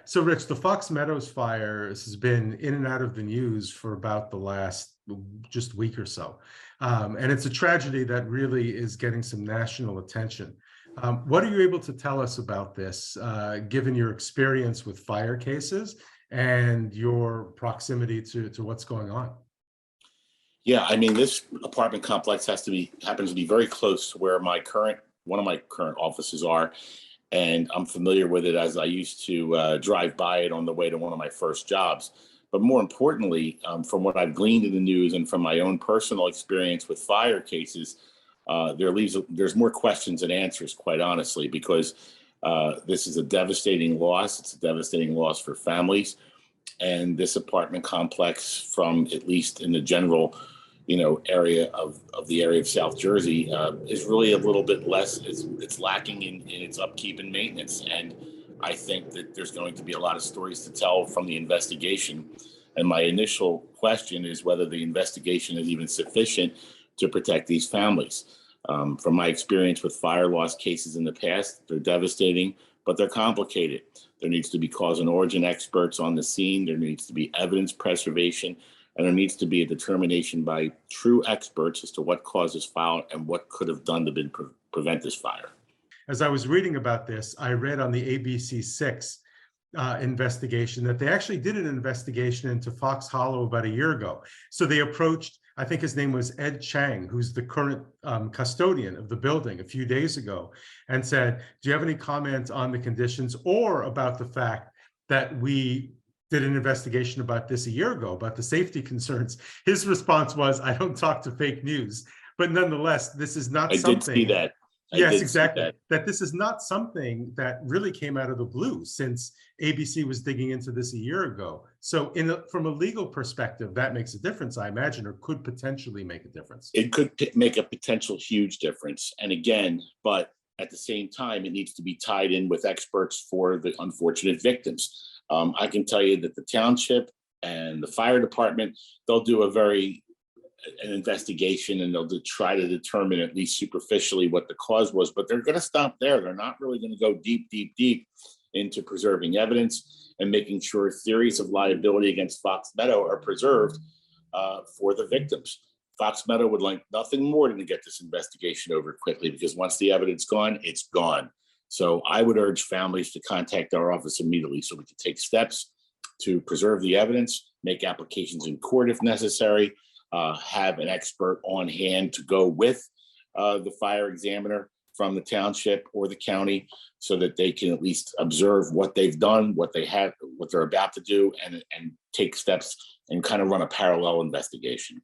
So, Rich, the Fox Meadows fire has been in and out of the news for about the last just week or so. And it's a tragedy that really is getting some national attention. What are you able to tell us about this, given your experience with fire cases and your proximity to what's going on? Yeah, I mean, this apartment complex happens to be very close to where one of my current offices are, and I'm familiar with it as I used to drive by it on the way to one of my first jobs. But more importantly, from what I've gleaned in the news and from my own personal experience with fire cases, there's more questions than answers, quite honestly, because this is a devastating loss. It's a devastating loss for families, and this apartment complex, from at least in the general area of the area of South Jersey, is really a little bit less. It's lacking in its upkeep and maintenance, and I think that there's going to be a lot of stories to tell from the investigation. And my initial question is whether the investigation is even sufficient to protect these families. From my experience with fire loss cases in the past, they're devastating, but they're complicated. There needs to be cause and origin experts on the scene. There needs to be evidence preservation, and there needs to be a determination by true experts as to what caused this fire and what could have done to prevent this fire. As I was reading about this, I read on the ABC6 investigation that they actually did an investigation into Fox Hollow about a year ago. So they approached, I think his name was Ed Chang, who's the current custodian of the building, a few days ago, and said, do you have any comments on the conditions or about the fact that we did an investigation about this a year ago, about the safety concerns? His response was, I don't talk to fake news. But nonetheless, this is not I something. did see that. Yes, exactly. That this is not something that really came out of the blue, since ABC was digging into this a year ago. So from a legal perspective, that makes a difference, I imagine, or could potentially make a difference. It could make a potential huge difference. And again, but at the same time, it needs to be tied in with experts for the unfortunate victims. I can tell you that the township and the fire department, they'll do an investigation, and they'll try to determine, at least superficially, what the cause was, but they're going to stop there. They're not really going to go deep into preserving evidence and making sure theories of liability against Fox Meadow are preserved for the victims. Fox Meadow would like nothing more than to get this investigation over quickly, because once the evidence is gone, it's gone. So I would urge families to contact our office immediately so we can take steps to preserve the evidence, make applications in court if necessary, have an expert on hand to go with the fire examiner from the township or the county, so that they can at least observe what they've done, what they're about to do, and take steps and kind of run a parallel investigation.